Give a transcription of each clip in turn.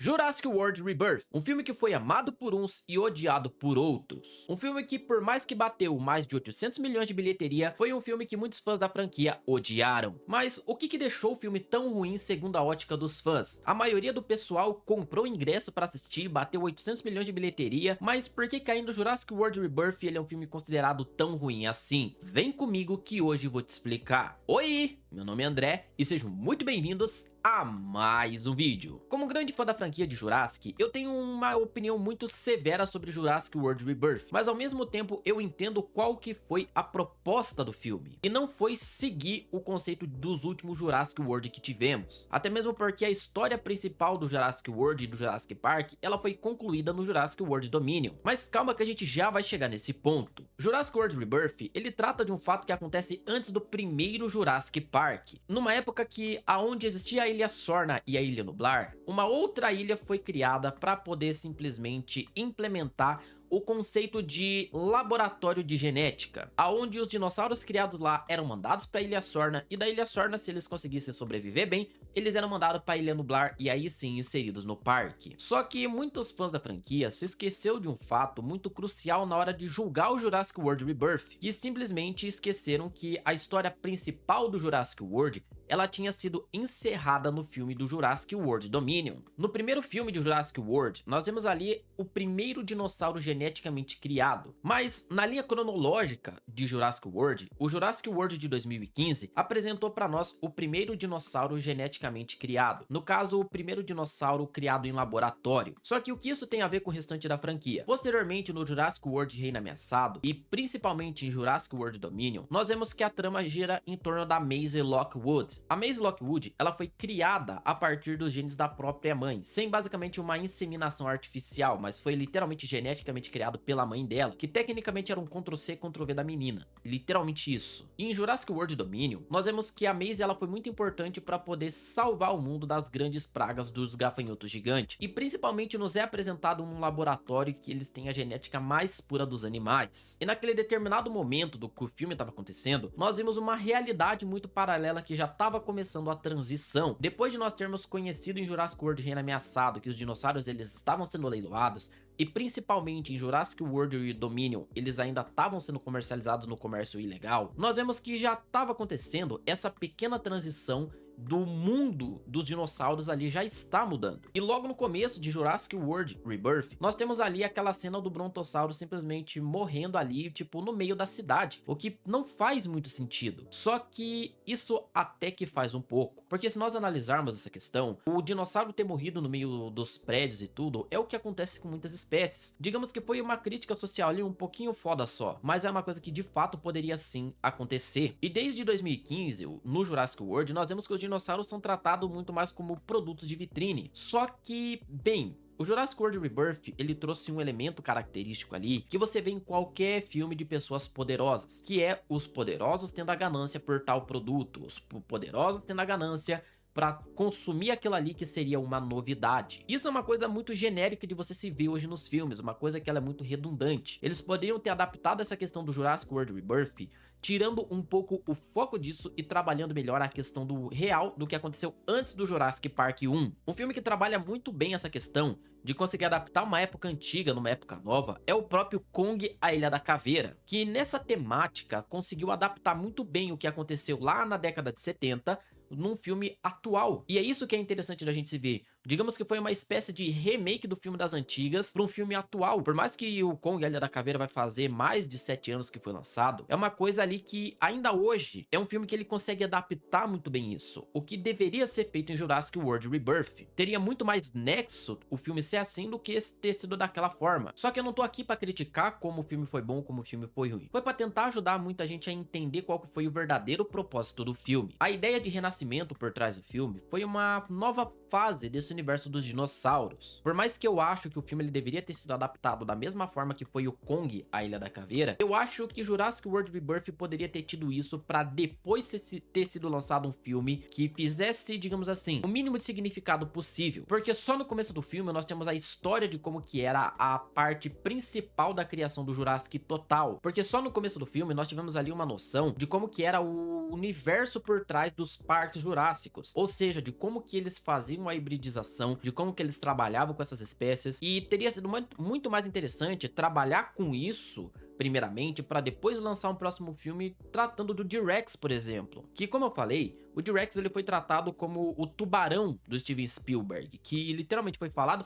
Jurassic World Rebirth, um filme que foi amado por uns e odiado por outros. Um filme que, por mais que bateu mais de 800 milhões de bilheteria, foi um filme que muitos fãs da franquia odiaram. Mas o que deixou o filme tão ruim segundo a ótica dos fãs? A maioria do pessoal comprou ingresso para assistir, bateu 800 milhões de bilheteria, mas por que ainda Jurassic World Rebirth ele é um filme considerado tão ruim assim? Vem comigo que hoje vou te explicar. Oi, meu nome é André e sejam muito bem-vindos a mais um vídeo. Como grande fã da franquia de Jurassic, eu tenho uma opinião muito severa sobre Jurassic World Rebirth, mas ao mesmo tempo eu entendo qual que foi a proposta do filme, e não foi seguir o conceito dos últimos Jurassic World que tivemos, até mesmo porque a história principal do Jurassic World e do Jurassic Park, ela foi concluída no Jurassic World Dominion. Mas calma que a gente já vai chegar nesse ponto. Jurassic World Rebirth, ele trata de um fato que acontece antes do primeiro Jurassic Park, numa época que aonde existia a Ilha Sorna e a Ilha Nublar, uma outra ilha foi criada para poder simplesmente implementar o conceito de laboratório de genética, aonde os dinossauros criados lá eram mandados para a Ilha Sorna, e da Ilha Sorna, se eles conseguissem sobreviver bem, eles eram mandados para a Ilha Nublar e aí sim inseridos no parque. Só que muitos fãs da franquia se esqueceu de um fato muito crucial na hora de julgar o Jurassic World Rebirth, que simplesmente esqueceram que a história principal do Jurassic World ela tinha sido encerrada no filme do Jurassic World Dominion. No primeiro filme de Jurassic World, nós vemos ali o primeiro dinossauro geneticamente criado, mas na linha cronológica de Jurassic World, o Jurassic World de 2015 apresentou para nós o primeiro dinossauro geneticamente criado, no caso o primeiro dinossauro criado em laboratório. Só que o que isso tem a ver com o restante da franquia? Posteriormente no Jurassic World Reino Ameaçado e principalmente em Jurassic World Dominion, nós vemos que a trama gira em torno da Maisie Lockwood. A Maisie Lockwood, ela foi criada a partir dos genes da própria mãe, sem basicamente uma inseminação artificial, mas foi literalmente geneticamente criado pela mãe dela, que tecnicamente era um Ctrl+C, Ctrl+V da menina. Literalmente isso. E em Jurassic World Dominion, nós vemos que a Maisie ela foi muito importante para poder salvar o mundo das grandes pragas dos gafanhotos gigantes, e principalmente nos é apresentado um laboratório que eles têm a genética mais pura dos animais. E naquele determinado momento do que o filme estava acontecendo, nós vimos uma realidade muito paralela que já estava começando a transição. Depois de nós termos conhecido em Jurassic World Reino Ameaçado que os dinossauros eles estavam sendo leiloados, e principalmente em Jurassic World e Dominion, eles ainda estavam sendo comercializados no comércio ilegal, nós vemos que já estava acontecendo essa pequena transição do mundo dos dinossauros ali já está mudando. E logo no começo de Jurassic World Rebirth, nós temos ali aquela cena do brontossauro simplesmente morrendo ali, tipo, no meio da cidade, o que não faz muito sentido. Só que isso até que faz um pouco, porque se nós analisarmos essa questão, o dinossauro ter morrido no meio dos prédios e tudo, é o que acontece com muitas espécies. Digamos que foi uma crítica social ali um pouquinho foda só, mas é uma coisa que de fato poderia sim acontecer. E desde 2015, no Jurassic World, nós vemos que os dinossauros são tratados muito mais como produtos de vitrine. Só que, bem, o Jurassic World Rebirth, ele trouxe um elemento característico ali que você vê em qualquer filme de pessoas poderosas, que é os poderosos tendo a ganância por tal produto, os poderosos tendo a ganância para consumir aquilo ali que seria uma novidade. Isso é uma coisa muito genérica de você se ver hoje nos filmes, uma coisa que ela é muito redundante. Eles poderiam ter adaptado essa questão do Jurassic World Rebirth, tirando um pouco o foco disso e trabalhando melhor a questão do real do que aconteceu antes do Jurassic Park 1. Um filme que trabalha muito bem essa questão de conseguir adaptar uma época antiga numa época nova é o próprio Kong, a Ilha da Caveira, que nessa temática conseguiu adaptar muito bem o que aconteceu lá na década de 70 num filme atual. E é isso que é interessante da gente se ver. Digamos que foi uma espécie de remake do filme das antigas para um filme atual. Por mais que o Kong, a Ilha da Caveira vai fazer mais de 7 anos que foi lançado, é uma coisa ali que ainda hoje é um filme que ele consegue adaptar muito bem isso. O que deveria ser feito em Jurassic World Rebirth. Teria muito mais nexo o filme ser assim do que ter sido daquela forma. Só que eu não tô aqui para criticar como o filme foi bom, como o filme foi ruim. Foi para tentar ajudar muita gente a entender qual que foi o verdadeiro propósito do filme. A ideia de renascimento por trás do filme foi uma nova fase desse universo dos dinossauros. Por mais que eu acho que o filme ele deveria ter sido adaptado da mesma forma que foi o Kong, a Ilha da Caveira, eu acho que Jurassic World Rebirth poderia ter tido isso para depois ter sido lançado um filme que fizesse, digamos assim, o mínimo de significado possível. Porque só no começo do filme nós temos a história de como que era a parte principal da criação do Jurassic total. Porque só no começo do filme nós tivemos ali uma noção de como que era o universo por trás dos parques jurássicos. Ou seja, de como que eles faziam faziam a hibridização, de como que eles trabalhavam com essas espécies, e teria sido muito mais interessante trabalhar com isso primeiramente, para depois lançar um próximo filme tratando do T-Rex, por exemplo. Que, como eu falei, o T-Rex ele foi tratado como o tubarão do Steven Spielberg, que literalmente foi falado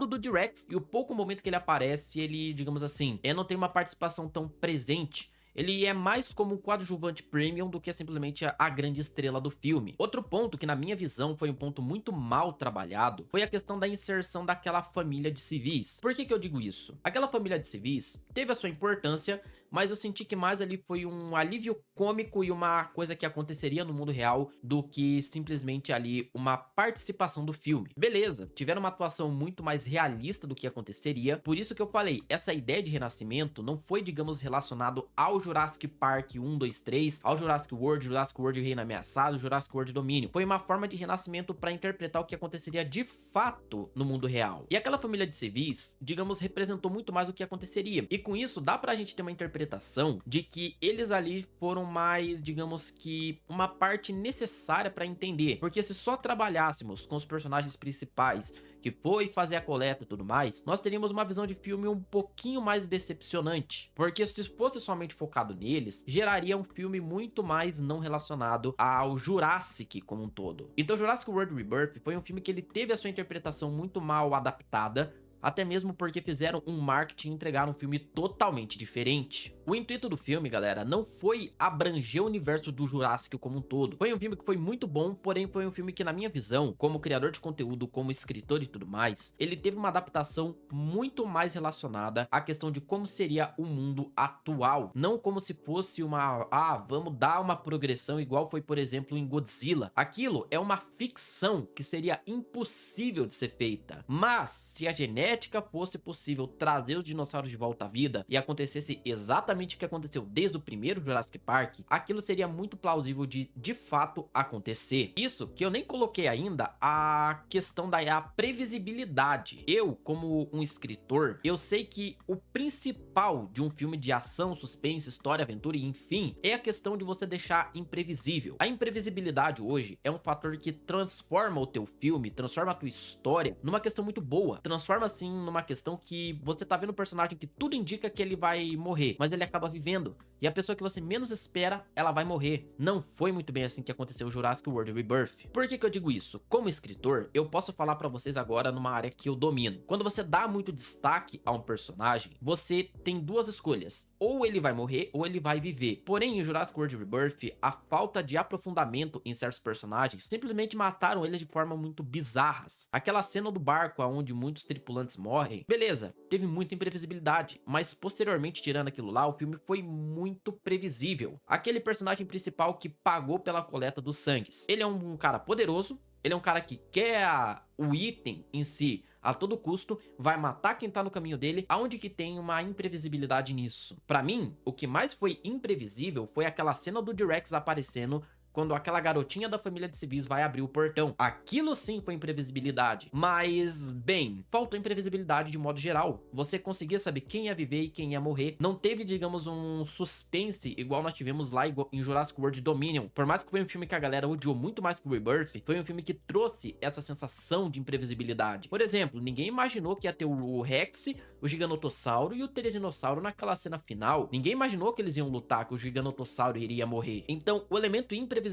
do T-Rex, e o pouco momento que ele aparece, ele, digamos assim, não tem uma participação tão presente. Ele é mais como um coadjuvante premium do que simplesmente a grande estrela do filme. Outro ponto que na minha visão foi um ponto muito mal trabalhado foi a questão da inserção daquela família de civis. Por que eu digo isso? Aquela família de civis teve a sua importância, mas eu senti que mais ali foi um alívio cômico e uma coisa que aconteceria no mundo real do que simplesmente ali uma participação do filme. Beleza, tiveram uma atuação muito mais realista do que aconteceria, por isso que eu falei, essa ideia de renascimento não foi, digamos, relacionado ao Jurassic Park 1, 2, 3, ao Jurassic World Reino Ameaçado, Jurassic World Domínio. Foi uma forma de renascimento para interpretar o que aconteceria de fato no mundo real. E aquela família de civis, digamos, representou muito mais o que aconteceria. E com isso, dá pra gente ter uma interpretação de que eles ali foram mais, digamos que, uma parte necessária para entender. Porque se só trabalhássemos com os personagens principais, que foi fazer a coleta e tudo mais, nós teríamos uma visão de filme um pouquinho mais decepcionante. Porque se fosse somente focado neles, geraria um filme muito mais não relacionado ao Jurassic como um todo. Então Jurassic World Rebirth foi um filme que ele teve a sua interpretação muito mal adaptada, até mesmo porque fizeram um marketing e entregaram um filme totalmente diferente. O intuito do filme, galera, não foi abranger o universo do Jurassic como um todo. Foi um filme que foi muito bom, porém foi um filme que, na minha visão, como criador de conteúdo, como escritor e tudo mais, ele teve uma adaptação muito mais relacionada à questão de como seria o mundo atual. Não como se fosse uma, vamos dar uma progressão igual foi, por exemplo, em Godzilla. Aquilo é uma ficção que seria impossível de ser feita. Mas, se a genética fosse possível trazer os dinossauros de volta à vida e acontecesse exatamente o que aconteceu desde o primeiro Jurassic Park, aquilo seria muito plausível de fato acontecer. Isso que eu nem coloquei ainda a questão da previsibilidade. Eu, como um escritor, eu sei que o principal de um filme de ação, suspense, história, aventura e enfim, é a questão de você deixar imprevisível. A imprevisibilidade hoje é um fator que transforma o teu filme, transforma a tua história numa questão muito boa. Transforma assim numa questão que você tá vendo um personagem que tudo indica que ele vai morrer, mas ele acaba vivendo. E a pessoa que você menos espera, ela vai morrer. Não foi muito bem assim que aconteceu o Jurassic World Rebirth. Por que eu digo isso? Como escritor, eu posso falar pra vocês agora numa área que eu domino. Quando você dá muito destaque a um personagem, você tem duas escolhas. Ou ele vai morrer, ou ele vai viver. Porém, em Jurassic World Rebirth, a falta de aprofundamento em certos personagens simplesmente mataram eles de forma muito bizarras. Aquela cena do barco onde muitos tripulantes morrem, beleza, teve muita imprevisibilidade, mas posteriormente, tirando aquilo lá, o filme foi muito previsível. Aquele personagem principal que pagou pela coleta dos sangues, ele é um cara poderoso, ele é um cara que quer o item em si a todo custo, vai matar quem tá no caminho dele, aonde que tem uma imprevisibilidade nisso. Pra mim, o que mais foi imprevisível foi aquela cena do T-Rex aparecendo quando aquela garotinha da família de civis vai abrir o portão. Aquilo sim foi imprevisibilidade. Mas, bem, faltou imprevisibilidade de modo geral. Você conseguia saber quem ia viver e quem ia morrer. Não teve, digamos, um suspense igual nós tivemos lá em Jurassic World Dominion. Por mais que foi um filme que a galera odiou muito mais que o Rebirth, foi um filme que trouxe essa sensação de imprevisibilidade. Por exemplo, ninguém imaginou que ia ter o Rex, o Giganotossauro e o Teresinossauro naquela cena final. Ninguém imaginou que eles iam lutar, que o Giganotossauro iria morrer. Então, o elemento imprevisibilidade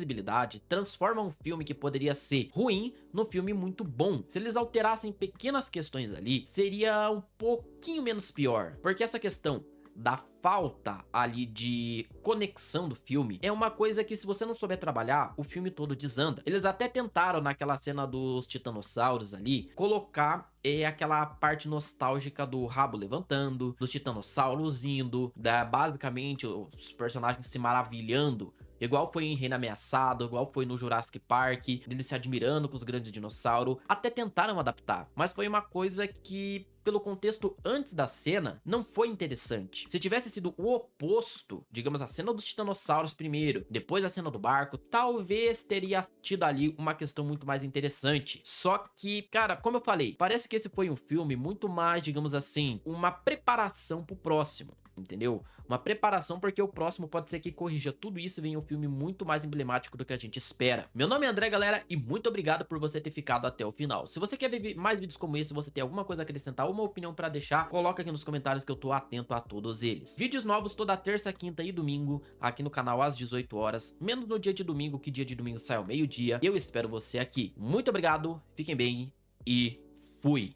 transforma um filme que poderia ser ruim num filme muito bom. Se eles alterassem pequenas questões ali, seria um pouquinho menos pior. Porque essa questão da falta ali de conexão do filme é uma coisa que, se você não souber trabalhar, o filme todo desanda. Eles até tentaram naquela cena dos titanossauros ali colocar aquela parte nostálgica do rabo levantando, dos titanossauros indo, basicamente os personagens se maravilhando, igual foi em Reino Ameaçado, igual foi no Jurassic Park, eles se admirando com os grandes dinossauros. Até tentaram adaptar, mas foi uma coisa que, pelo contexto antes da cena, não foi interessante. Se tivesse sido o oposto, digamos a cena dos titanossauros primeiro, depois a cena do barco, talvez teria tido ali uma questão muito mais interessante. Só que, cara, como eu falei, parece que esse foi um filme muito mais, digamos assim, uma preparação pro próximo. entendeu? Uma preparação, porque o próximo pode ser que corrija tudo isso e venha um filme muito mais emblemático do que a gente espera. Meu nome é André, galera, e muito obrigado por você ter ficado até o final. Se você quer ver mais vídeos como esse, se você tem alguma coisa a acrescentar, uma opinião pra deixar, coloca aqui nos comentários que eu tô atento a todos eles. Vídeos novos toda terça, quinta e domingo, aqui no canal às 18 horas, menos no dia de domingo, que dia de domingo sai ao meio-dia. Eu espero você aqui. Muito obrigado, fiquem bem e fui!